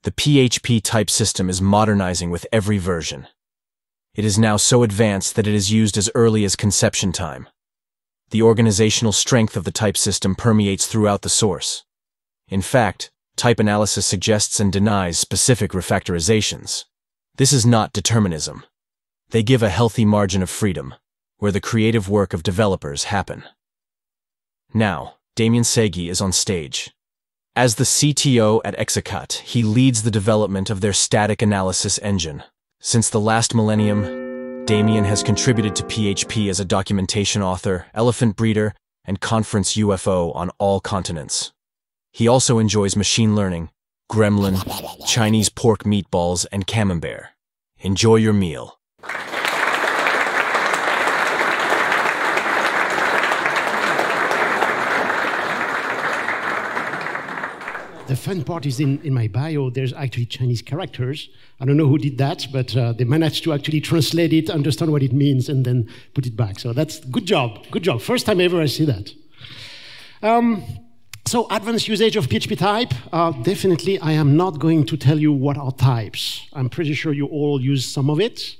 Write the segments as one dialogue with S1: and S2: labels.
S1: The PHP type system is modernizing with every version. It is now so advanced that it is used as early as conception time. The organizational strength of the type system permeates throughout the source. In fact, type analysis suggests and denies specific refactorisations. This is not determinism. They give a healthy margin of freedom, where the creative work of developers happen. Now, Damien Seguy is on stage. As the CTO at Execut, he leads the development of their static analysis engine. Since the last millennium, Damien has contributed to PHP as a documentation author, elephant breeder, and conference UFO on all continents. He also enjoys machine learning, gremlin, Chinese pork meatballs, and camembert. Enjoy your meal.
S2: The fun part is in my bio, there's actually Chinese characters. I don't know who did that, but they managed to actually translate it, understand what it means, and then put it back. So that's good job, good job. First time ever I see that. So advanced usage of PHP type, definitely I am not going to tell you what are types. I'm pretty sure you all use some of it.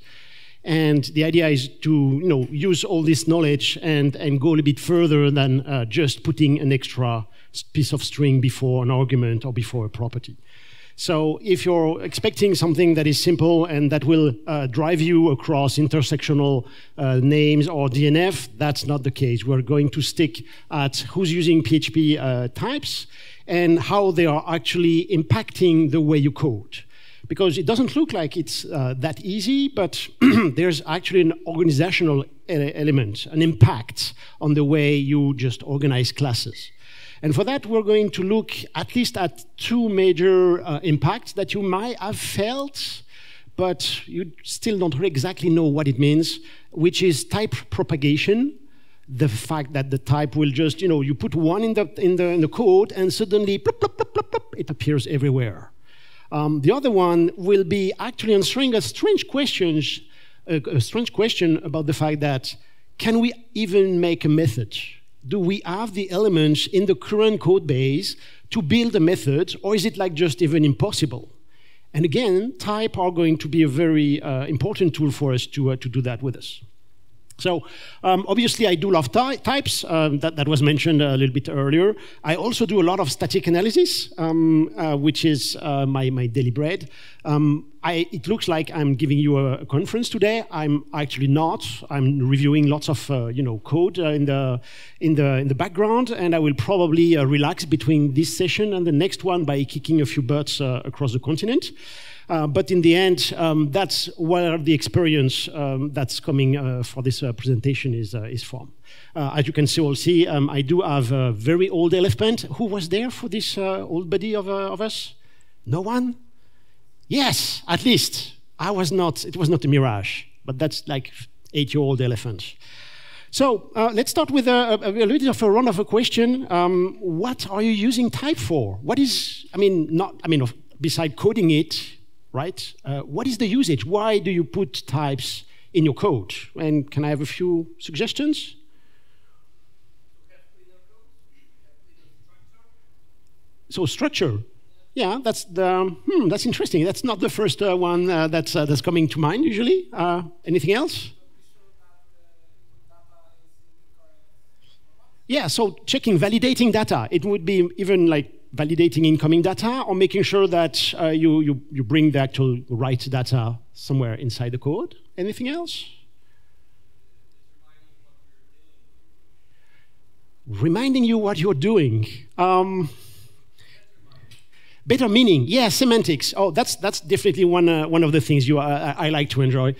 S2: And the idea is to use all this knowledge and go a little bit further than just putting an extra piece of string before an argument or before a property. So if you're expecting something that is simple and that will drive you across intersectional names or DNF, that's not the case. We're going to stick at who's using PHP types and how they are actually impacting the way you code. Because it doesn't look like it's that easy, but there's actually an organizational element, an impact on the way you just organize classes. And for that, we're going to look at least at two major impacts that you might have felt, but you still don't exactly know what it means, which is type propagation. The fact that the type will just, you put one in the code and suddenly plop, plop, plop, plop, plop, it appears everywhere. The other one will be actually answering a strange question about the fact that, can we even make a method? Do we have the elements in the current code base to build a method, or is it like just even impossible? And again, type are going to be a very important tool for us to do that with us. So obviously I do love types, that was mentioned a little bit earlier. I also do a lot of static analysis, which is my daily bread. It looks like I'm giving you a conference today. I'm actually not. I'm reviewing lots of code in the background, and I will probably relax between this session and the next one by kicking a few butts across the continent. But in the end, that's where the experience that's coming for this presentation is from. As you can all see, I do have a very old elephant. Who was there for this old buddy of us? No one? Yes, at least. I was not. It was not a mirage, but that's like 8-year-old elephant. So let's start with a little bit of a run of a question. What are you using type for? What is, beside coding it, right? What is the usage? Why do you put types in your code? And can I have a few suggestions? So structure. Yeah, that's interesting. That's not the first one that's coming to mind usually. Anything else? Yeah, so checking, validating data. It would be even like validating incoming data or making sure that you bring the actual right data somewhere inside the code. Anything else? Reminding you what you're doing. Better meaning, yeah, semantics. Oh, that's definitely one of the things I like to enjoy.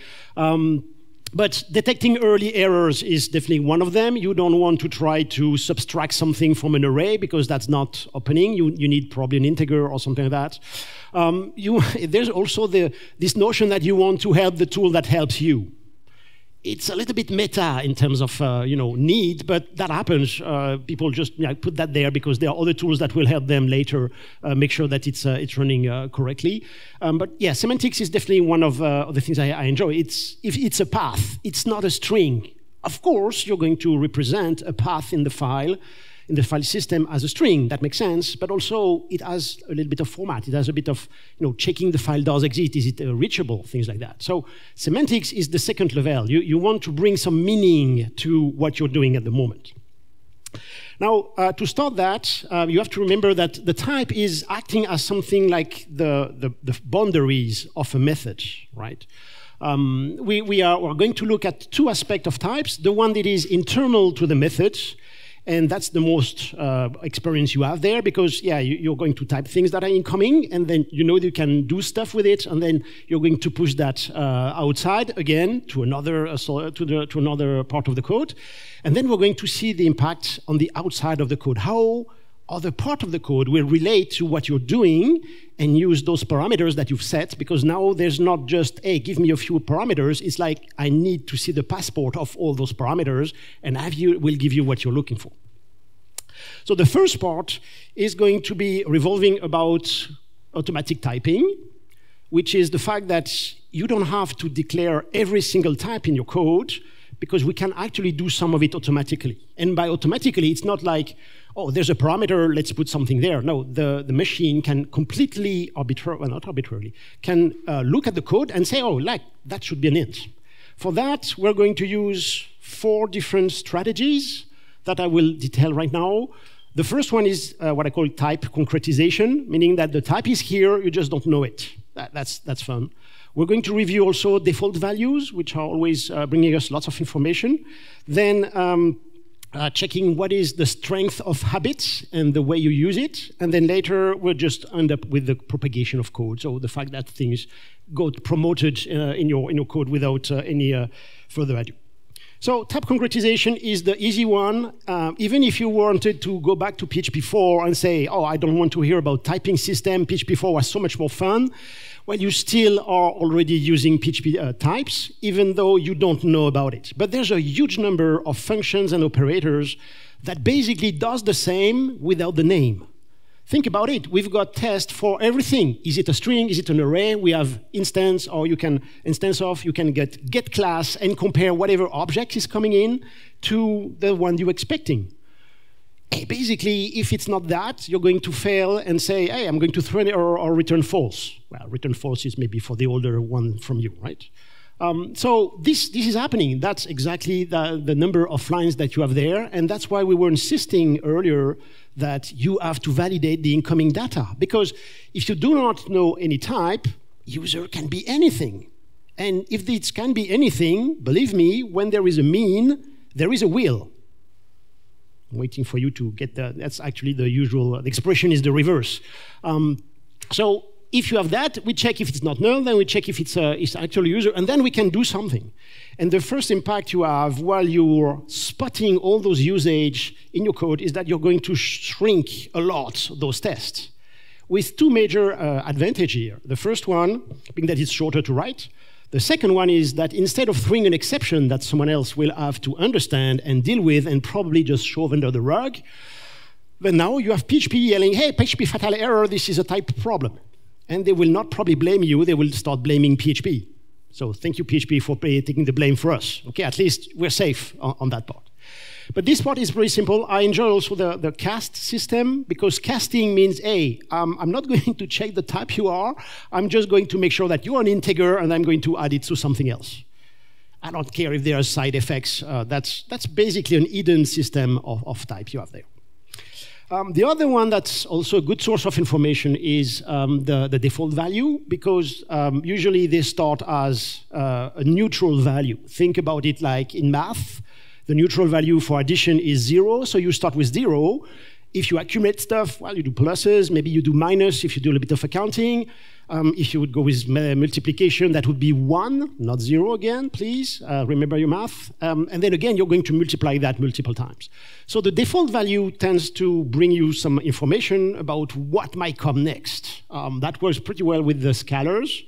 S2: But detecting early errors is definitely one of them. You don't want to try to subtract something from an array because that's not opening. You need probably an integer or something like that. There's also this notion that you want to help the tool that helps you. It's a little bit meta in terms of need, but that happens. People just put that there because there are other tools that will help them later make sure that it's running correctly. But yeah, semantics is definitely one of the things I enjoy. If it's a path, it's not a string. Of course, you're going to represent a path in the file. in the file system as a string. That makes sense, but also it has a little bit of format. It has a bit of checking the file does exist. Is it reachable? Things like that. So semantics is the second level. You want to bring some meaning to what you're doing at the moment. Now, to start that, you have to remember that the type is acting as something like the boundaries of a method, right? We're going to look at two aspects of types. The one that is internal to the method, and that's the most experience you have there, because you're going to type things that are incoming, and then you can do stuff with it, and then you're going to push that outside again to another to another part of the code, and then we're going to see the impact on the outside of the code, how other part of the code will relate to what you're doing and use those parameters that you've set, because now there's not just, hey, give me a few parameters. It's like, I need to see the passport of all those parameters, and will give you what you're looking for. So the first part is going to be revolving about automatic typing, which is the fact that you don't have to declare every single type in your code, because we can actually do some of it automatically. And by automatically, it's not like, oh, there's a parameter, let's put something there. No, the machine can completely not arbitrarily, can look at the code and say, oh, like, that should be an int. For that, we're going to use 4 different strategies that I will detail right now. The first one is what I call type concretization, meaning that the type is here, you just don't know it. That's fun. We're going to review also default values, which are always bringing us lots of information. Then checking what is the strength of habits and the way you use it. And then later, we'll just end up with the propagation of code. So the fact that things got promoted in your code without any further ado. So type concretization is the easy one. Even if you wanted to go back to PHP 4 and say, oh, I don't want to hear about typing system, PHP 4 was so much more fun, well, you still are already using PHP types, even though you don't know about it. But there's a huge number of functions and operators that basically does the same without the name. Think about it. We've got tests for everything. Is it a string? Is it an array? We have instance, or you can instance of, you can get class and compare whatever object is coming in to the one you're expecting. Basically, if it's not that, you're going to fail and say, hey, I'm going to throw an error or return false. Well, return false is maybe for the older one from you, right? So this is happening. That's exactly the number of lines that you have there, and that's why we were insisting earlier that you have to validate the incoming data. Because if you do not know any type, user can be anything. And if it can be anything, believe me, when there is a mean, there is a will. I'm waiting for you to get that. That's actually the usual, the expression is the reverse. So if you have that, we check if it's not null, then we check if it's actual user, and then we can do something. And the first impact you have while you're spotting all those usage in your code is that you're going to shrink a lot those tests, with 2 major advantages here. The first one being that it's shorter to write. The second one is that instead of throwing an exception that someone else will have to understand and deal with and probably just shove under the rug, then now you have PHP yelling, hey, PHP fatal error, this is a type problem. And they will not probably blame you, they will start blaming PHP. So thank you, PHP, for taking the blame for us. Okay, at least we're safe on that part. But this part is very simple. I enjoy also the cast system, because casting means, hey, I'm not going to check the type you are. I'm just going to make sure that you're an integer, and I'm going to add it to something else. I don't care if there are side effects. That's basically an hidden system of type you have there. The other one that's also a good source of information is the default value, because usually they start as a neutral value. Think about it like in math. The neutral value for addition is 0, so you start with 0. If you accumulate stuff, well, you do pluses, maybe you do minus if you do a little bit of accounting. If you would go with multiplication, that would be 1, not 0 again, please. Remember your math. And then again, you're going to multiply that multiple times. So the default value tends to bring you some information about what might come next. That works pretty well with the scalars.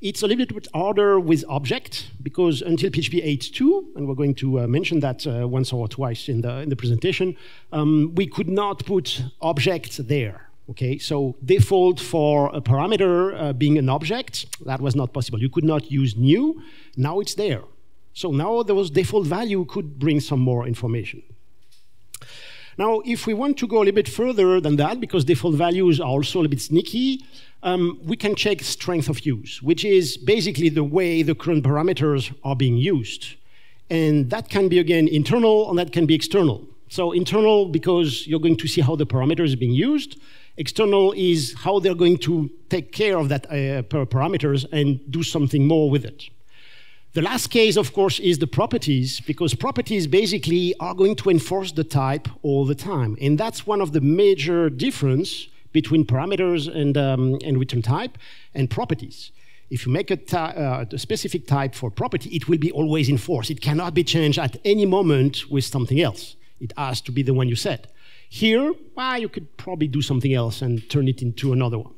S2: It's a little bit harder with object, because until PHP 8.2, and we're going to mention that once or twice in the presentation, we could not put object there. Okay, so default for a parameter being an object, that was not possible. You could not use new. Now it's there. So now those default value could bring some more information. Now, if we want to go a little bit further than that, because default values are also a little bit sneaky, we can check strength of use, which is basically the way the current parameters are being used. And that can be, again, internal, and that can be external. So internal, because you're going to see how the parameter is being used. External is how they're going to take care of that parameters and do something more with it. The last case, of course, is the properties, because properties basically are going to enforce the type all the time. And that's one of the major difference between parameters and return type and properties. If you make a specific type for property, it will be always enforced. It cannot be changed at any moment with something else. It has to be the one you set. Here, well, you could probably do something else and turn it into another one.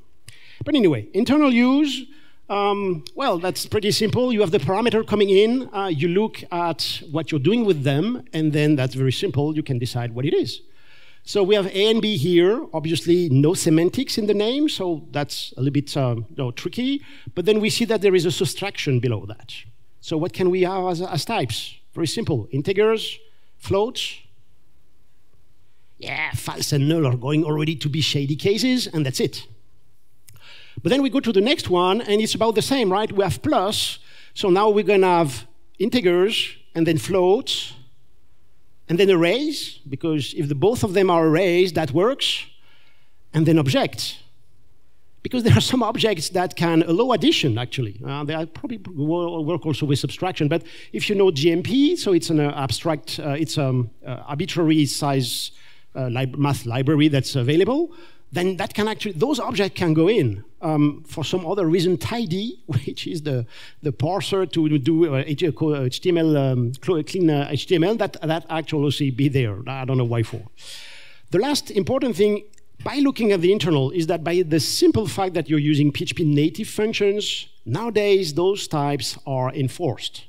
S2: But anyway, internal use, well, that's pretty simple. You have the parameter coming in, you look at what you're doing with them, and then that's very simple. You can decide what it is. So we have A and B here. Obviously, no semantics in the name, so that's a little bit tricky. But then we see that there is a subtraction below that. So what can we have as types? Very simple. Integers, floats. Yeah, false and null are going already to be shady cases, and that's it. But then we go to the next one, and it's about the same, right? We have plus, so now we're going to have integers, and then floats, and then arrays, because if both of them are arrays, that works, and then objects. Because there are some objects that can allow addition, actually. They probably work also with subtraction, but if you know GMP, so it's an abstract, it's an arbitrary size math library that's available, then that can actually, those objects can go in. For some other reason, tidy, which is the parser to do HTML, clean HTML, that actually also be there. I don't know why for. The last important thing, by looking at the internal, is that by the simple fact that you're using PHP native functions, nowadays those types are enforced.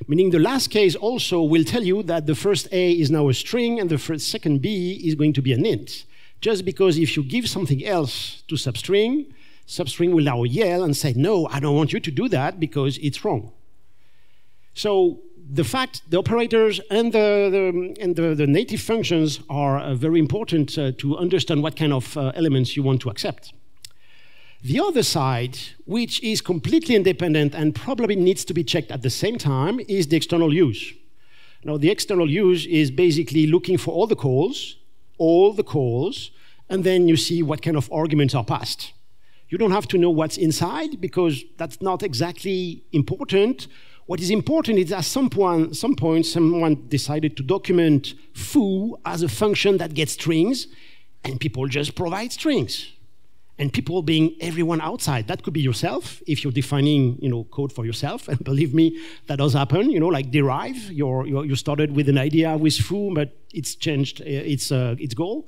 S2: Meaning the last case also will tell you that the first A is now a string and the second B is going to be an int. Just because if you give something else to substring, substring will now yell and say, no, I don't want you to do that because it's wrong. So the fact, the operators and the native functions are very important to understand what kind of elements you want to accept. The other side, which is completely independent and probably needs to be checked at the same time, is the external use. Now, the external use is basically looking for all the calls, and then you see what kind of arguments are passed. You don't have to know what's inside, because that's not exactly important. What is important is at some point someone decided to document foo as a function that gets strings, and people just provide strings. And people being everyone outside. That could be yourself, if you're defining code for yourself. And believe me, that does happen. Like derive, you started with an idea with foo, but it's changed its goal.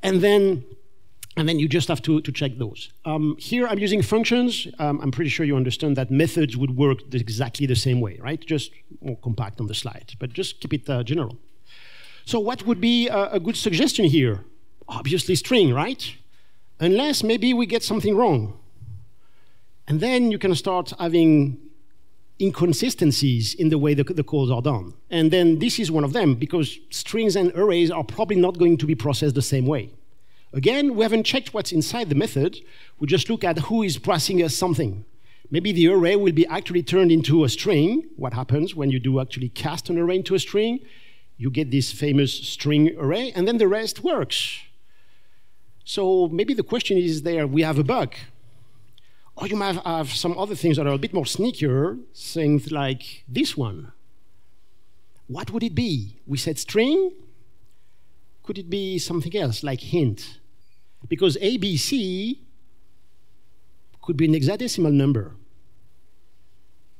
S2: And then you just have to check those. Here I'm using functions. I'm pretty sure you understand that methods would work exactly the same way, right? Just more compact on the slide, but just keep it general. So what would be a good suggestion here? Obviously string, right? Unless maybe we get something wrong. And then you can start having inconsistencies in the way the calls are done. And then this is one of them, because strings and arrays are probably not going to be processed the same way. Again, we haven't checked what's inside the method. We just look at who is passing us something. Maybe the array will be actually turned into a string. What happens when you do actually cast an array into a string? You get this famous string array, and then the rest works. So maybe the question is there, we have a bug. Or you might have some other things that are a bit more sneakier, things like this one. What would it be? We said string. Could it be something else, like hint? Because ABC could be an hexadecimal number.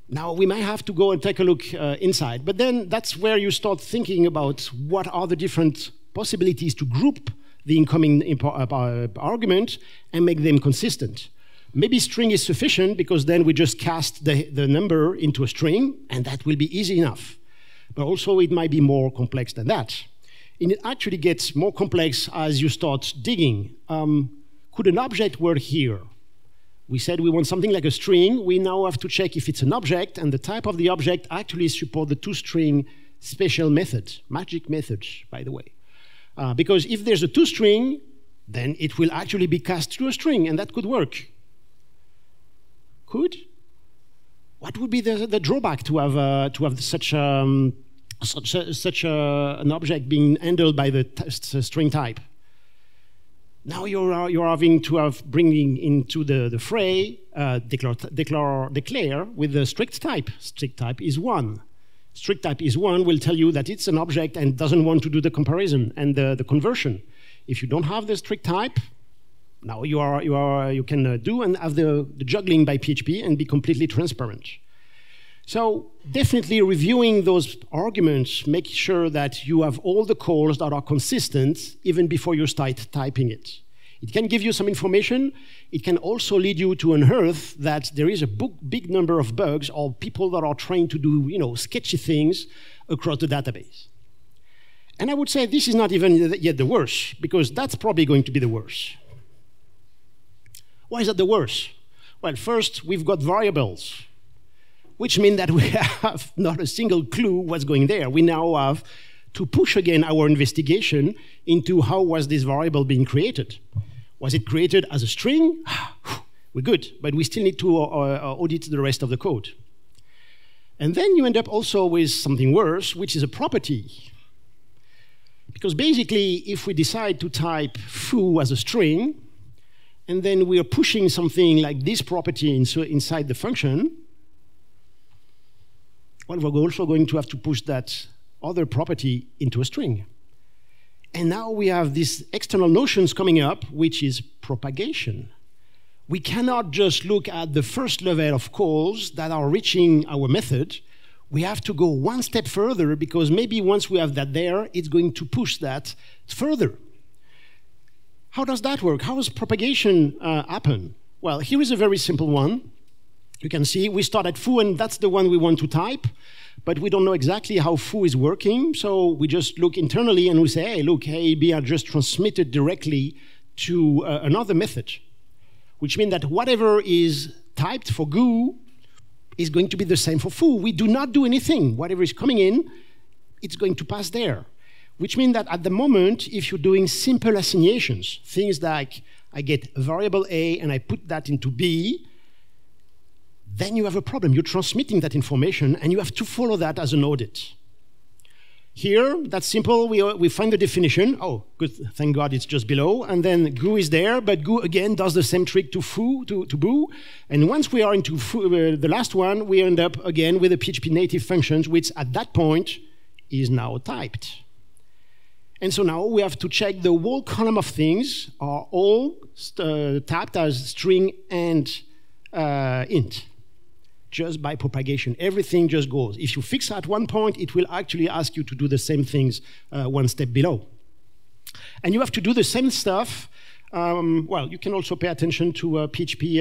S2: Now, we might have to go and take a look inside, but then that's where you start thinking about what are the different possibilities to group the incoming argument and make them consistent. Maybe string is sufficient, because then we just cast the number into a string, and that will be easy enough. But also, it might be more complex than that. And it actually gets more complex as you start digging. Could an object work here? We said we want something like a string. We now have to check if it's an object, and the type of the object actually support the toString special method, magic methods, by the way. Because if there's a toString, then it will actually be cast to a string, and that could work. Could? What would be the drawback to have such an object being handled by the string type? Now you're having to bringing into the fray declare with the strict type. Strict type is 1. Strict type is 1 will tell you that it's an object and doesn't want to do the comparison and the conversion. If you don't have the strict type, now you can do and have the juggling by PHP and be completely transparent. So definitely reviewing those arguments, make sure that you have all the calls that are consistent even before you start typing it. It can give you some information. It can also lead you to unearth that there is a big number of bugs or people that are trying to do sketchy things across the database. And I would say this is not even yet the worst, because that's probably going to be the worst. Why is that the worst? Well, first, we've got variables, which mean that we have not a single clue what's going there. We now have to push again our investigation into how was this variable being created. Was it created as a string? We're good, but we still need to audit the rest of the code. And then you end up also with something worse, which is a property. Because basically, if we decide to type foo as a string, and then we are pushing something like this property inside the function, well, we're also going to have to push that other property into a string. And now we have these external notions coming up, which is propagation. We cannot just look at the first level of calls that are reaching our method. We have to go one step further, because maybe once we have that there, it's going to push that further. How does that work? How does propagation happen? Well, here is a very simple one. You can see we start at foo, and that's the one we want to type, but we don't know exactly how foo is working, so we just look internally and we say, hey, look, A, B are just transmitted directly to another method, which means that whatever is typed for goo is going to be the same for foo. We do not do anything. Whatever is coming in, it's going to pass there, which means that at the moment, if you're doing simple assignations, things like I get a variable A and I put that into B, then you have a problem. You're transmitting that information, and you have to follow that as an audit. Here, that's simple. We find the definition. Oh, good. Thank God it's just below. And then goo is there, but goo, again, does the same trick to foo, to boo. And once we are into foo, the last one, we end up, again, with the PHP native functions, which at that point is now typed. And so now we have to check the whole column of things are all typed as string and int. Just by propagation. Everything just goes. If you fix at one point, it will actually ask you to do the same things one step below. And you have to do the same stuff. Well, you can also pay attention to PHP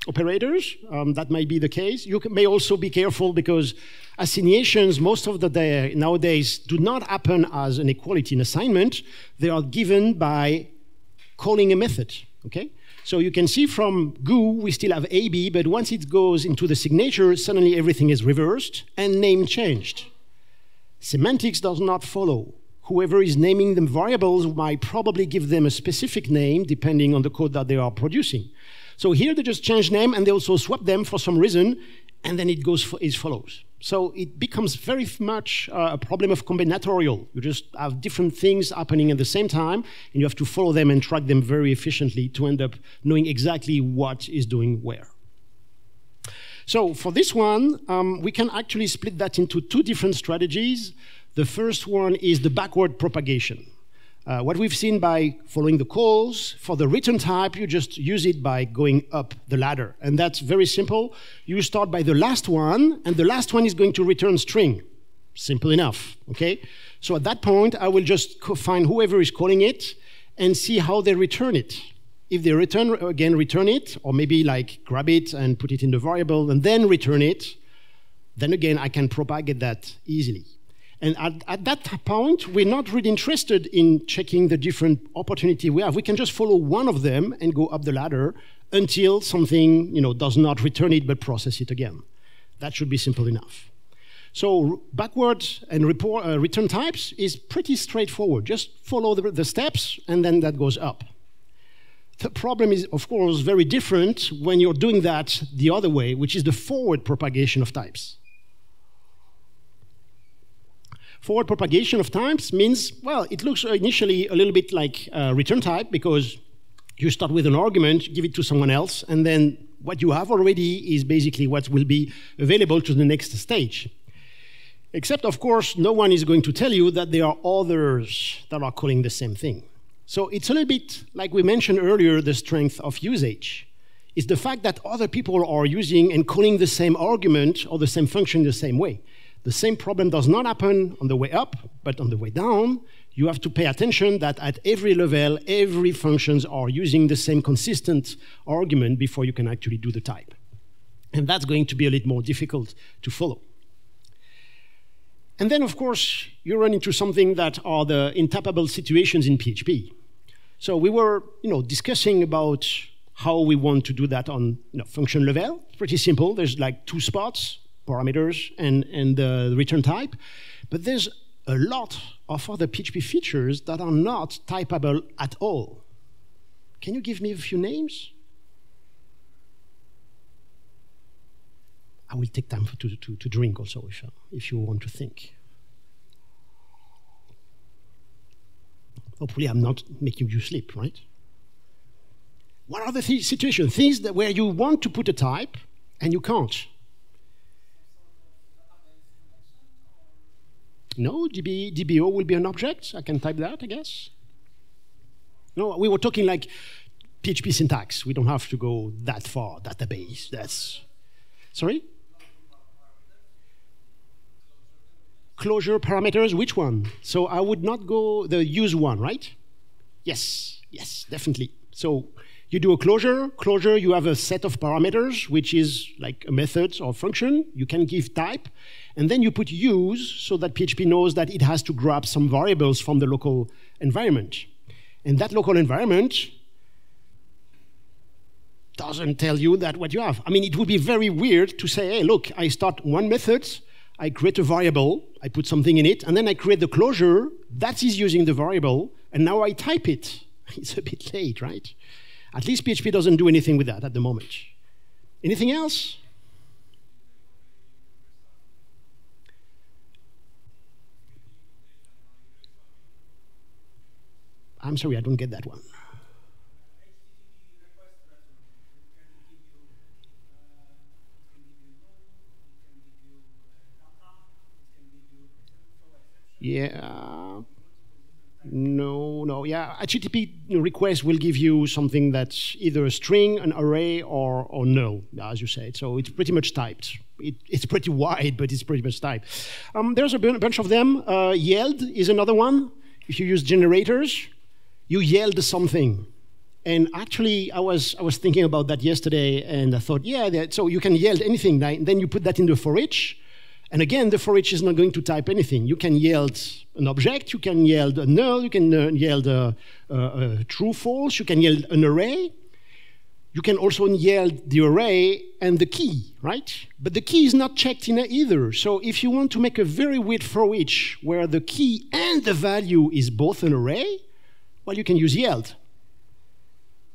S2: operators. That might be the case. You may also be careful, because assignations most of the day nowadays do not happen as an equality in assignment. They are given by calling a method. Okay? So you can see from goo, we still have AB, but once it goes into the signature, suddenly everything is reversed and name changed. Semantics does not follow. Whoever is naming them variables might probably give them a specific name depending on the code that they are producing. So here they just change name, and they also swap them for some reason, and then it goes as follows. So it becomes very much a problem of combinatorial. You just have different things happening at the same time, and you have to follow them and track them very efficiently to end up knowing exactly what is doing where. So for this one, we can actually split that into two different strategies. The first one is the backward propagation. What we've seen by following the calls, for the return type, you just use it by going up the ladder. And that's very simple. You start by the last one, and the last one is going to return string. Simple enough, okay? So at that point, I will just find whoever is calling it and see how they return it. If they return, again, return it, or maybe like grab it and put it in the variable and then return it, then again, I can propagate that easily. And at that point, we're not really interested in checking the different opportunity we have. We can just follow one of them and go up the ladder until something does not return it but process it again. That should be simple enough. So backwards and return types is pretty straightforward. Just follow the steps, and then that goes up. The problem is, of course, very different when you're doing that the other way, which is the forward propagation of types. Forward propagation of types means, well, it looks initially a little bit like return type, because you start with an argument, give it to someone else, and then what you have already is basically what will be available to the next stage. Except, of course, no one is going to tell you that there are others that are calling the same thing. So it's a little bit, like we mentioned earlier, the strength of usage. It's the fact that other people are using and calling the same argument or the same function the same way. The same problem does not happen on the way up, but on the way down, you have to pay attention that at every level, every functions are using the same consistent argument before you can actually do the type. And that's going to be a little more difficult to follow. And then, of course, you run into something that are the intappable situations in PHP. So we were, discussing about how we want to do that on, function level. It's pretty simple. There's like two spots, parameters and the return type. But there's a lot of other PHP features that are not typable at all. Can you give me a few names? I will take time to drink also if you want to think. Hopefully I'm not making you sleep, right? What are the situations? Things where you want to put a type and you can't. No, DBO will be an object. I can type that, I guess. No, we were talking like PHP syntax. We don't have to go that far. Database, that's... Sorry? Closure parameters, which one? So I would not go the use one, right? Yes, definitely. So you do a closure. Closure, you have a set of parameters, which is like a method or function. You can give type. And then you put use so that PHP knows that it has to grab some variables from the local environment. And that local environment doesn't tell you that what you have. I mean, it would be very weird to say, hey, look, I start one method, I create a variable, I put something in it, and then I create the closure, that is using the variable, and now I type it. It's a bit late, right? At least PHP doesn't do anything with that at the moment. Anything else? I'm sorry, I don't get that one. Yeah. No. Yeah, HTTP request will give you something that's either a string, an array, or null, as you said. So it's pretty much typed. It's pretty wide, but it's pretty much typed. There's a bunch of them. Yield is another one. If you use generators, you yield something. And actually, I was thinking about that yesterday, and I thought, yeah, so you can yield anything. Then you put that in the for each. And again, the for each is not going to type anything. You can yield an object, you can yield a null, you can yield a true, false, you can yield an array. You can also yield the array and the key, right? But the key is not checked in either. So if you want to make a very weird for each where the key and the value is both an array, well, you can use yield.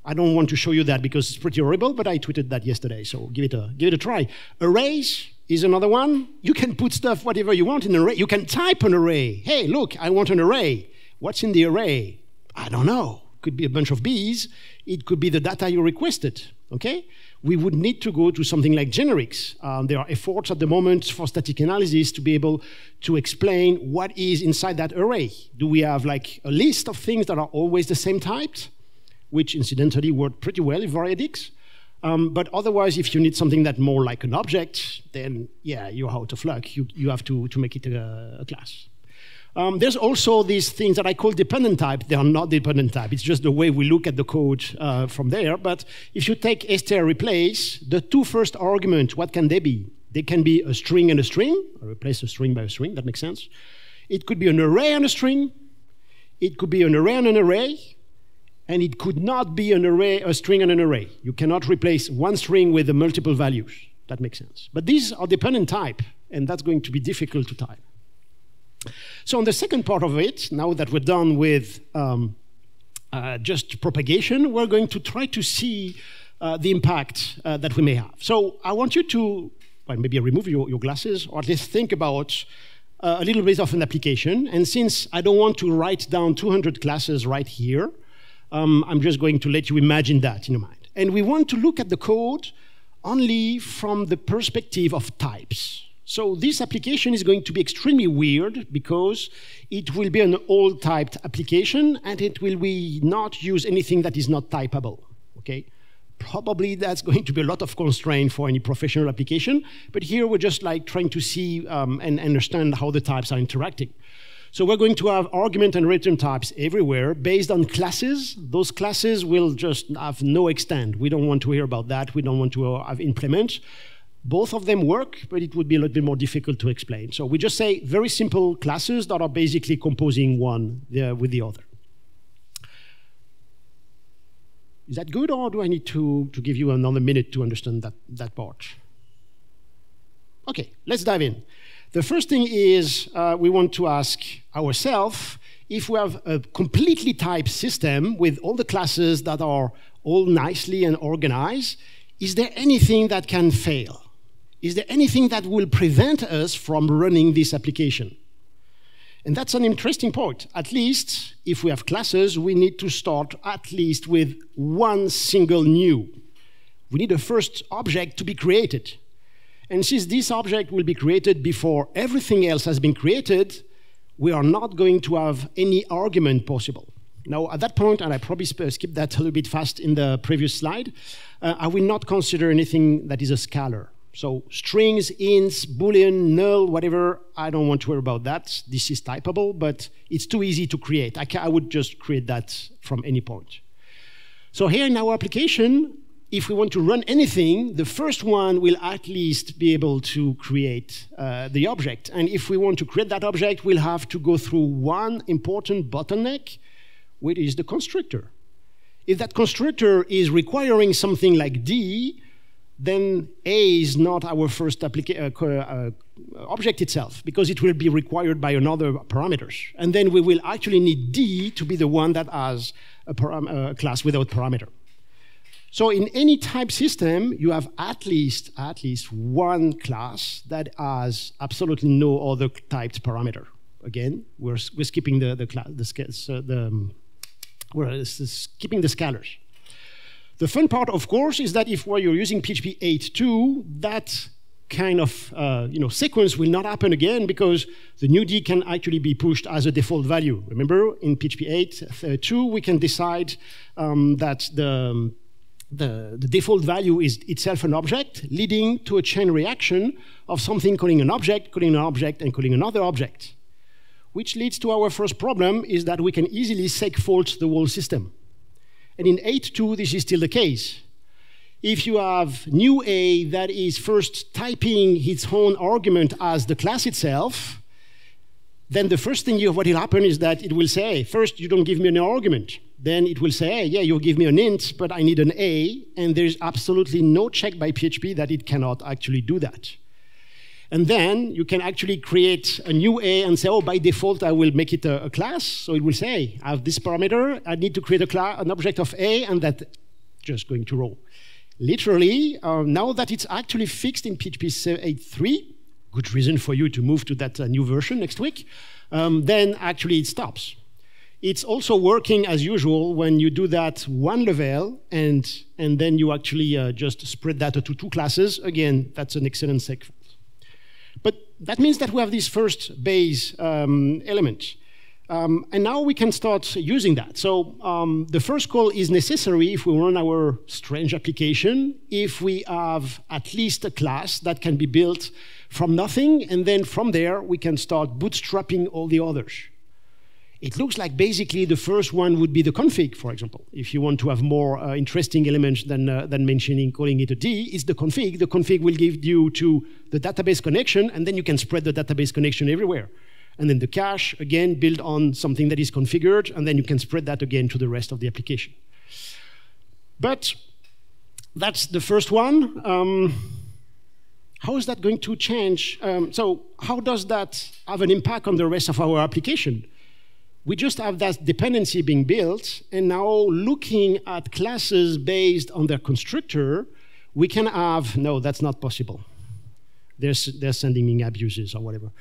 S2: I don't want to show you that because it's pretty horrible, but I tweeted that yesterday, so give it a try. Arrays is another one. You can put stuff, whatever you want in an array. You can type an array. Hey, look, I want an array. What's in the array? I don't know. Could be a bunch of bees. It could be the data you requested, okay? We would need to go to something like generics. There are efforts at the moment for static analysis to be able to explain what is inside that array. Do we have like a list of things that are always the same type? Which incidentally work pretty well in Variadix. But otherwise, if you need something that's more like an object, then yeah, you're out of luck. You have to make it a class. There's also these things that I call dependent type. They are not dependent type. It's just the way we look at the code from there. But if you take str replace, the two first arguments, what can they be? They can be a string and a string. I replace a string by a string. That makes sense. It could be an array and a string. It could be an array and an array. And it could not be an array, a string and an array. You cannot replace one string with the multiple values. That makes sense. But these are dependent type. and that's going to be difficult to type. So on the second part of it, now that we're done with just propagation, we're going to try to see the impact that we may have. So I want you to maybe remove your glasses, or at least think about a little bit of an application. And since I don't want to write down 200 classes right here, I'm just going to let you imagine that in your mind. And we want to look at the code only from the perspective of types. So this application is going to be extremely weird because it will be an all-typed application and it will not use anything that is not typable, okay? Probably that's going to be a lot of constraint for any professional application, but here we're just like trying to see and understand how the types are interacting. So we're going to have argument and return types everywhere based on classes. Those classes will just have no extent. We don't want to hear about that. We don't want to have implements. Both of them work, but it would be a little bit more difficult to explain. So we just say very simple classes that are basically composing one with the other. Is that good, or do I need to give you another minute to understand that part? Okay, let's dive in. The first thing is we want to ask ourselves if we have a completely typed system with all the classes that are all nicely and organized, is there anything that can fail? Is there anything that will prevent us from running this application? And that's an interesting point. At least, if we have classes, we need to start at least with one single new. We need a first object to be created. And since this object will be created before everything else has been created, we are not going to have any argument possible. Now, at that point, and I probably skipped that a little bit fast in the previous slide, I will not consider anything that is a scalar. So strings, ints, boolean, null, whatever, I don't want to worry about that. This is typable, but it's too easy to create. I would just create that from any point. So here in our application, if we want to run anything, the first one will at least be able to create the object. And if we want to create that object, we'll have to go through one important bottleneck, which is the constructor. If that constructor is requiring something like D, then A is not our first object itself, because it will be required by another parameters. And then we will actually need D to be the one that has a class without parameter. So in any type system, you have at least one class that has absolutely no other typed parameter. Again, we're skipping we're skipping the scalars. The fun part, of course, is that if you're using PHP 8.2, that kind of sequence will not happen again because the new D can actually be pushed as a default value. Remember, in PHP 8.2, we can decide that the default value is itself an object, leading to a chain reaction of something calling an object, and calling another object. Which leads to our first problem, is that we can easily segfault the whole system. And in 8.2, this is still the case. If you have new A that is first typing its own argument as the class itself, then the first thing what will happen is that it will say, first, you don't give me an argument. Then it will say, hey, yeah, you give me an int, but I need an A, and there's absolutely no check by PHP that it cannot actually do that. And then you can actually create a new A and say, oh, by default, I will make it a class. So it will say, I have this parameter, I need to create an object of A, and that's just going to roll. Literally, now that it's actually fixed in PHP 8.3, good reason for you to move to that new version next week, then actually it stops. It's also working as usual when you do that one level, and then you actually just spread that to two classes. Again, that's an excellent segment. But that means that we have this first base element. And now we can start using that. So the first call is necessary if we run our strange application, if we have at least a class that can be built from nothing, and then from there we can start bootstrapping all the others. It looks like basically the first one would be the config, for example. If you want to have more interesting elements than calling it a D, it's the config. The config will give you to the database connection, and then you can spread the database connection everywhere. And then the cache, again, build on something that is configured, and then you can spread that again to the rest of the application. But that's the first one. How is that going to change? So how does that have an impact on the rest of our application? We just have that dependency being built, and now looking at classes based on their constructor, we can have, no, that's not possible. They're sending me abuses or whatever.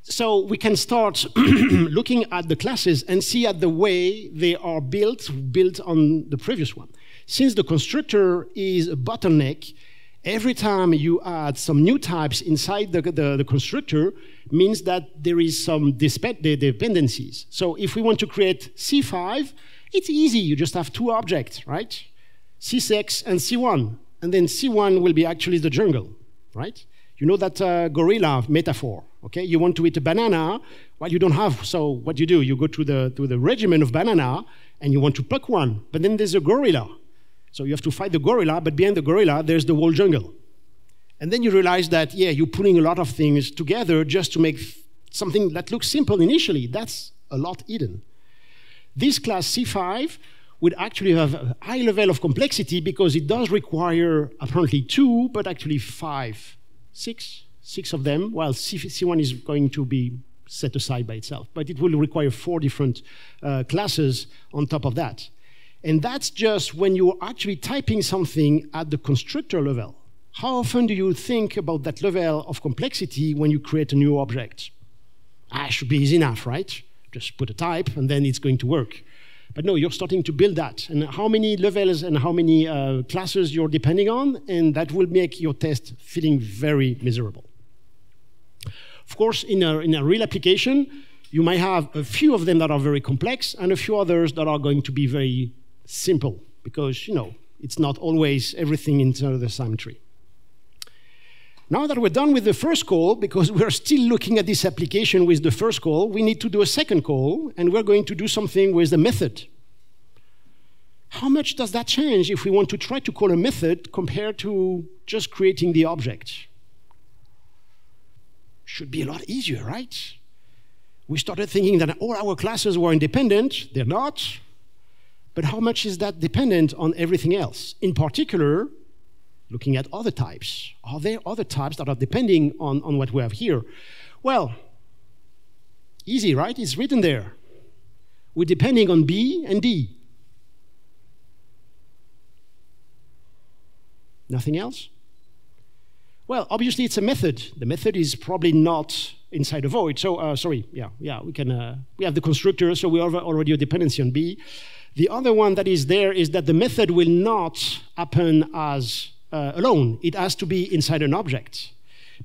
S2: So we can start looking at the classes and see at the way they are built on the previous one. Since the constructor is a bottleneck, every time you add some new types inside the constructor means that there is some dependencies. So if we want to create C5, it's easy. You just have two objects, right? C6 and C1. And then C1 will be actually the jungle, right? You know that gorilla metaphor, okay? You want to eat a banana, well, you don't have, so what do? You go to the regimen of banana, and you want to pluck one, but then there's a gorilla. So you have to fight the gorilla, but behind the gorilla, there's the whole jungle. And then you realize that, yeah, you're putting a lot of things together just to make something that looks simple initially. That's a lot hidden. This class C5 would actually have a high level of complexity because it does require apparently 2, but actually 5. Six of them. Well, C1 is going to be set aside by itself, but it will require 4 different classes on top of that. And that's just when you're actually typing something at the constructor level. How often do you think about that level of complexity when you create a new object? It should be easy enough, right? Just put a type, and then it's going to work. But no, you're starting to build that. And how many levels and how many classes you're depending on, and that will make your test feeling very miserable. Of course, in a real application, you might have a few of them that are very complex and a few others that are going to be very simple, because, you know, it's not always everything inside the symmetry. Now that we're done with the first call, because we're still looking at this application with the first call, we need to do a second call, and we're going to do something with the method. How much does that change if we want to try to call a method compared to just creating the object? Should be a lot easier, right? We started thinking that all our classes were independent. They're not. But how much is that dependent on everything else? In particular, looking at other types. Are there other types that are depending on what we have here? Well, easy, right? It's written there. We're depending on B and D. Nothing else? Well, obviously it's a method. The method is probably not inside a void. So, sorry, we have the constructor, so we have already a dependency on B. The other one that is there is that the method will not happen as alone. It has to be inside an object,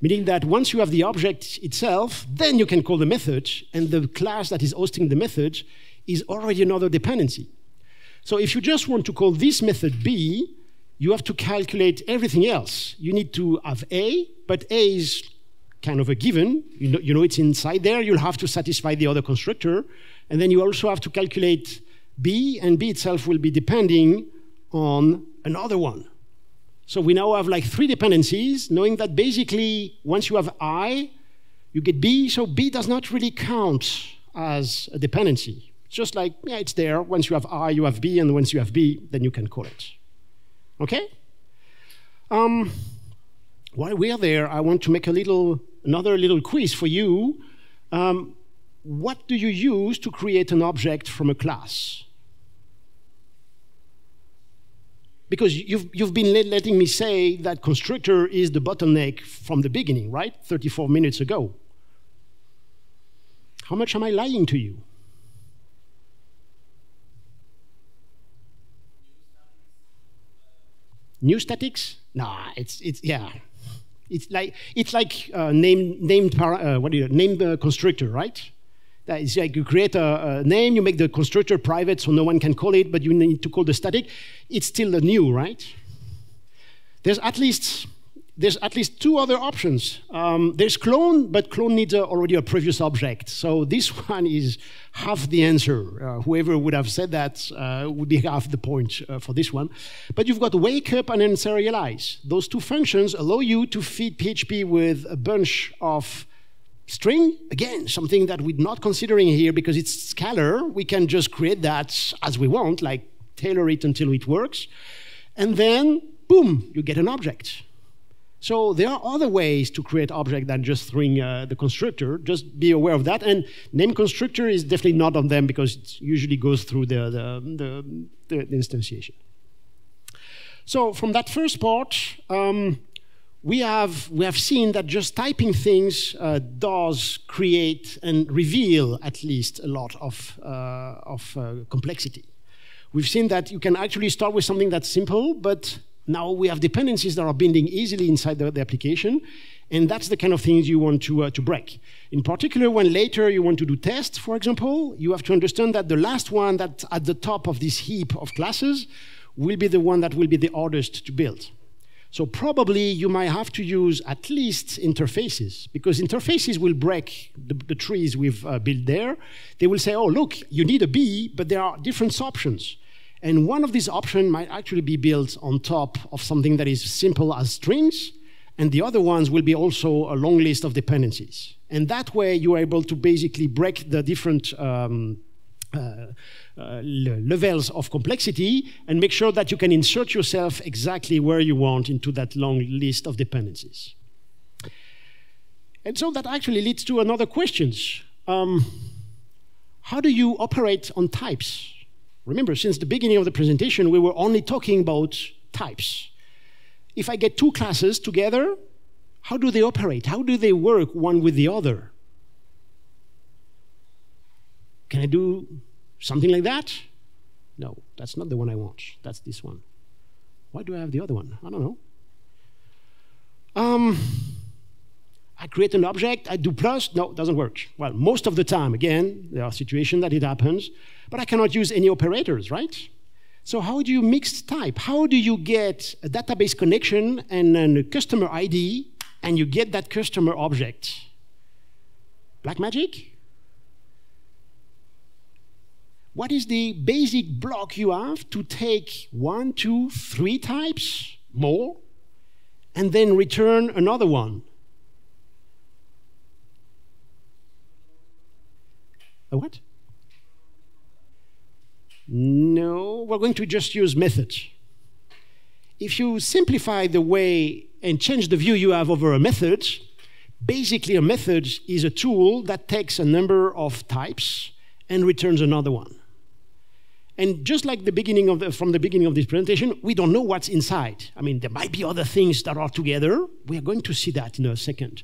S2: meaning that once you have the object itself, then you can call the method, and the class that is hosting the method is already another dependency. So if you just want to call this method B, you have to calculate everything else. You need to have A, but A is kind of a given. You know it's inside there. You'll have to satisfy the other constructor. And then you also have to calculate B, and B itself will be depending on another one. So we now have like 3 dependencies, knowing that basically once you have I, you get B, so B does not really count as a dependency. It's just like, yeah, it's there. Once you have I, you have B, and once you have B, then you can call it. Okay? While we're there, I want to make another little quiz for you. What do you use to create an object from a class? Because you've been letting me say that constructor is the bottleneck from the beginning, right? 34 minutes ago. How much am I lying to you? New statics? Nah, it's like named constructor, right? That is like you create a name, you make the constructor private so no one can call it, but you need to call the static. It's still a new, right? There's at least 2 other options. There's clone, but clone needs already a previous object. So this one is half the answer. Whoever would have said that would be half the point for this one. But you've got wake up and then serialize. Those 2 functions allow you to feed PHP with a bunch of string. Again, something that we're not considering here because it's scalar. We can just create that as we want, like tailor it until it works. And then, boom, you get an object. So there are other ways to create objects than just throwing the constructor. Just be aware of that. And name constructor is definitely not on them because it usually goes through the instantiation. So from that first part, we have seen that just typing things does create and reveal at least a lot of complexity. We've seen that you can actually start with something that's simple, but now we have dependencies that are binding easily inside the application, and that's the kind of things you want to break. In particular, when later you want to do tests, for example, you have to understand that the last one that's at the top of this heap of classes will be the one that will be the hardest to build. So probably you might have to use at least interfaces, because interfaces will break the trees we've built there. They will say, oh, look, you need a B, but there are different options. And one of these options might actually be built on top of something that is simple as strings, and the other ones will be also a long list of dependencies. And that way you are able to basically break the different levels of complexity and make sure that you can insert yourself exactly where you want into that long list of dependencies. And so that actually leads to another question. How do you operate on types? Remember, since the beginning of the presentation, we were only talking about types. If I get two classes together, how do they operate? How do they work one with the other? Can I do something like that? No, that's not the one I want. That's this one. Why do I have the other one? I don't know. I create an object, I do plus, no, it doesn't work. Well, most of the time, again, there are situations that it happens, but I cannot use any operators, right? So how do you mix type? How do you get a database connection and a customer ID, and you get that customer object? Black magic? What is the basic block you have to take 1, 2, 3 types, more, and then return another one? A what? No, we're going to just use methods. If you simplify the way and change the view you have over a method, basically a method is a tool that takes a number of types and returns another one. And just like from the beginning of this presentation, we don't know what's inside. I mean, there might be other things that are together. We are going to see that in a second.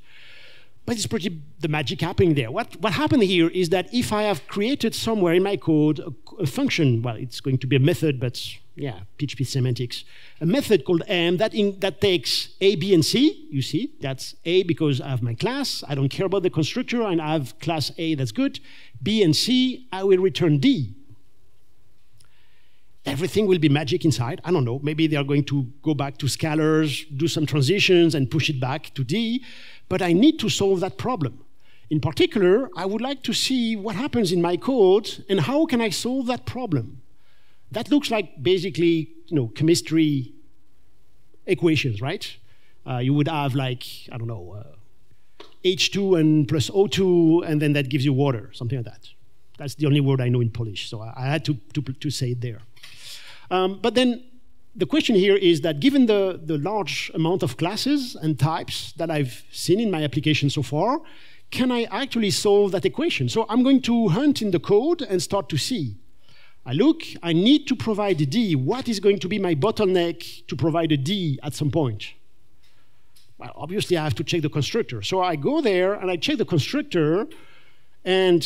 S2: But it's pretty the magic happening there. What happened here is that if I have created somewhere in my code a function, well, it's going to be a method, but yeah, PHP semantics, a method called m that takes A, B, and C. You see, that's A because I have my class. I don't care about the constructor, and I have class A, that's good. B and C, I will return D. Everything will be magic inside. I don't know. Maybe they are going to go back to scalars, do some transitions, and push it back to D. But I need to solve that problem. In particular, I would like to see what happens in my code and how can I solve that problem. That looks like basically, chemistry equations, right? You would have like, I don't know, H2 and plus O2, and then that gives you water, something like that. That's the only word I know in Polish, so I had to say it there. But then the question here is that given the large amount of classes and types that I've seen in my application so far, can I actually solve that equation? So I'm going to hunt in the code and start to see. I need to provide a D. What is going to be my bottleneck to provide a D at some point? Well, obviously I have to check the constructor. So I go there and I check the constructor, and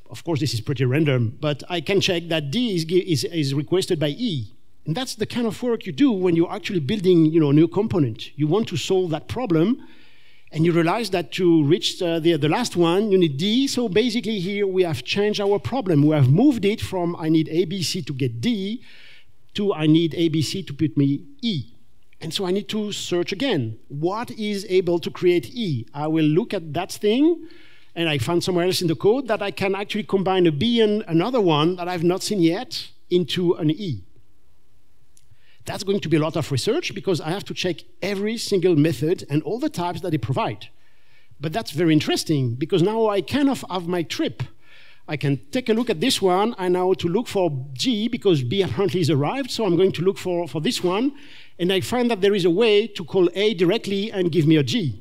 S2: of course this is pretty random, but I can check that D is requested by E. And that's the kind of work you do when you're actually building a new component. You want to solve that problem, and you realize that to reach the last one, you need D. So basically here we have changed our problem. We have moved it from I need ABC to get D to I need ABC to put me E. And so I need to search again. What is able to create E? I will look at that thing, and I found somewhere else in the code that I can actually combine a B and another one that I've not seen yet into an E. That's going to be a lot of research because I have to check every single method and all the types that they provide. But that's very interesting because now I kind of have my trip. I can take a look at this one, and now to look for G, because B apparently is arrived, so I'm going to look for this one, and I find that there is a way to call A directly and give me a G.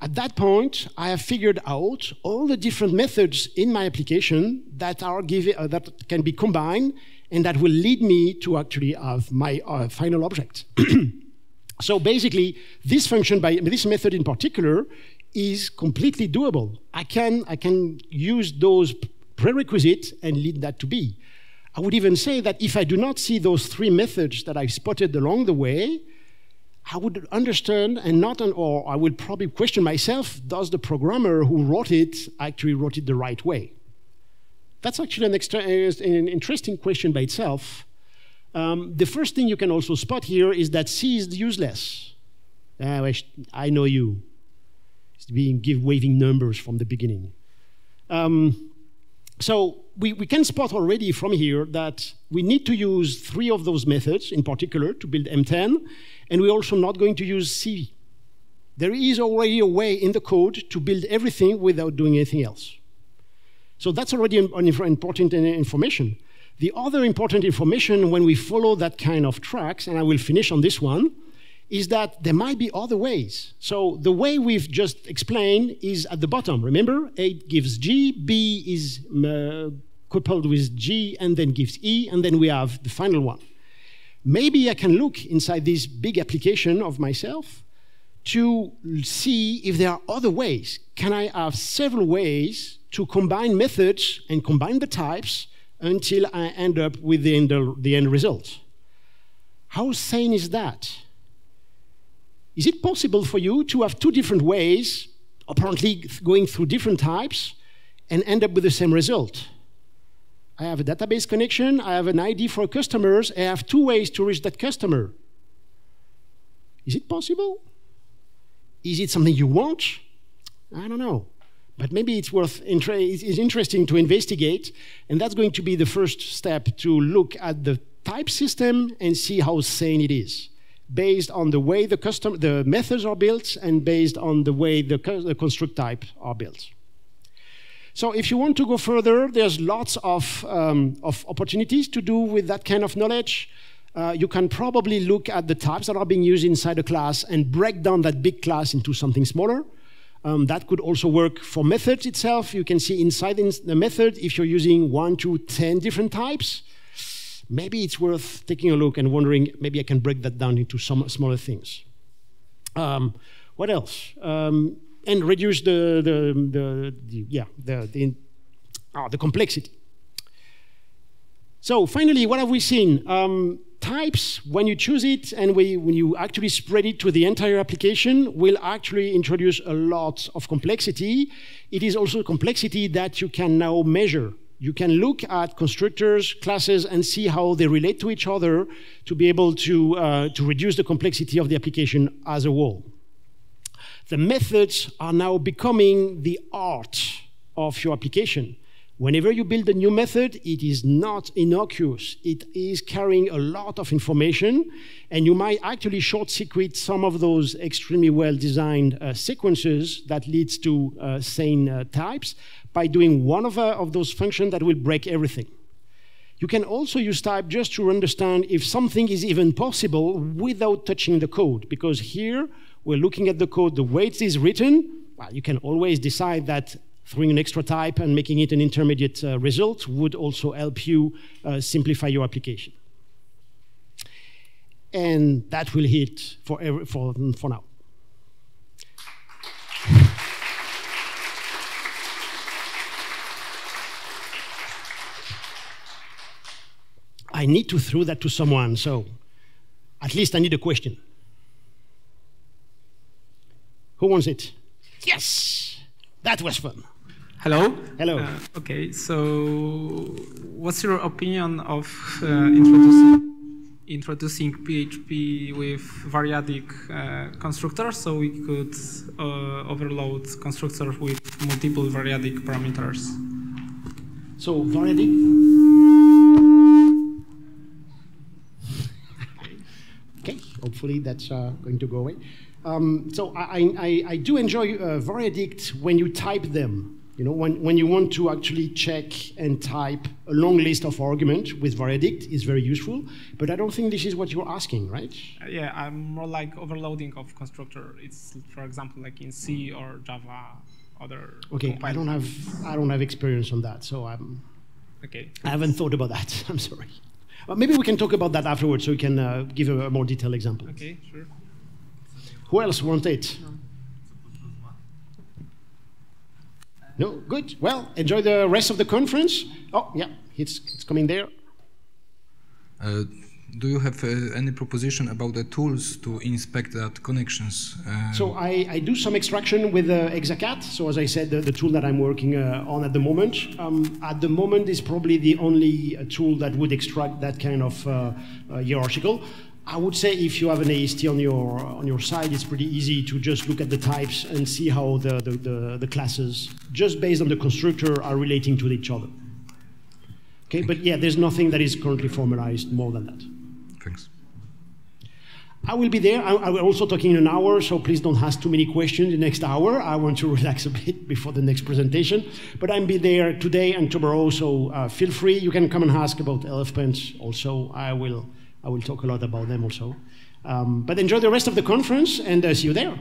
S2: At that point, I have figured out all the different methods in my application that that can be combined, and that will lead me to actually have my final object. So basically, this function, by this method in particular, is completely doable. I can use those prerequisites and lead that to B. I would even say that if I do not see those 3 methods that I spotted along the way, I would understand or I would probably question myself, does the programmer who wrote it actually wrote it the right way? That's actually an interesting question by itself. The first thing you can also spot here is that C is useless. I know you. Waving numbers from the beginning. So we can spot already from here that we need to use 3 of those methods in particular to build M10, and we're also not going to use C. There is already a way in the code to build everything without doing anything else. So that's already important information. The other important information when we follow that kind of tracks, and I will finish on this one, is that there might be other ways. So the way we've just explained is at the bottom. Remember, A gives G, B is coupled with G, and then gives E, and then we have the final one. Maybe I can look inside this big application of myself to see if there are other ways. Can I have several ways to combine methods and combine the types until I end up with the end result? How sane is that? Is it possible for you to have 2 different ways, apparently going through different types, and end up with the same result? I have a database connection, I have an ID for customers, I have 2 ways to reach that customer. Is it possible? Is it something you want? I don't know. But maybe it's interesting to investigate, and that's going to be the first step to look at the type system and see how sane it is, based on the way the methods are built and based on the way the construct type are built. So if you want to go further, there's lots of opportunities to do with that kind of knowledge. You can probably look at the types that are being used inside a class and break down that big class into something smaller. That could also work for methods itself. You can see inside the method, if you're using 1 to 10 different types, maybe it's worth taking a look and wondering, maybe I can break that down into some smaller things. What else? And reduce the complexity. So finally, what have we seen? Types, when you choose it and when you actually spread it to the entire application, will actually introduce a lot of complexity. It is also complexity that you can now measure. You can look at constructors, classes, and see how they relate to each other to be able to reduce the complexity of the application as a whole. The methods are now becoming the art of your application. Whenever you build a new method, it is not innocuous. It is carrying a lot of information, and you might actually short-circuit some of those extremely well-designed sequences that leads to sane types by doing one of those functions that will break everything. You can also use type just to understand if something is even possible without touching the code, because here we're looking at the code the way it is written. Well, you can always decide that throwing an extra type and making it an intermediate result would also help you simplify your application. And that will hit for now. I need to throw that to someone, so at least I need a question. Who wants it? Yes! That was fun.
S3: Hello.
S2: Hello.
S3: Okay, so what's your opinion of introducing PHP with variadic constructors, so we could overload constructors with multiple variadic parameters?
S2: So variadic. Okay, hopefully that's going to go away. So I do enjoy variadic when you type them. You know, when you want to actually check and type a long list of arguments with variadict is very useful, but I don't think this is what you're asking, right?
S3: Yeah, I'm more like overloading of constructor. It's, for example, like in C or Java, other.
S2: Okay, I don't have experience on that, so I haven't thought about that. I'm sorry. Maybe we can talk about that afterwards, so we can give a more detailed example.
S3: Okay, sure.
S2: Who else wants it? No, good. Well, enjoy the rest of the conference. Oh, yeah, it's coming there.
S4: Do you have any proposition about the tools to inspect that connections?
S2: So I do some extraction with Exacat. So as I said, the tool that I'm working on at the moment. At the moment is probably the only tool that would extract that kind of hierarchical. I would say if you have an AST on your side, it's pretty easy to just look at the types and see how the classes, just based on the constructor, are relating to each other. Okay, but yeah, there's nothing that is currently formalized more than that.
S4: Thanks.
S2: I will be there. I will also talking in an hour, so please don't ask too many questions in the next hour. I want to relax a bit before the next presentation. But I'll be there today and tomorrow, so feel free. You can come and ask about LFPens also. I will talk a lot about them also. But enjoy the rest of the conference and see you there.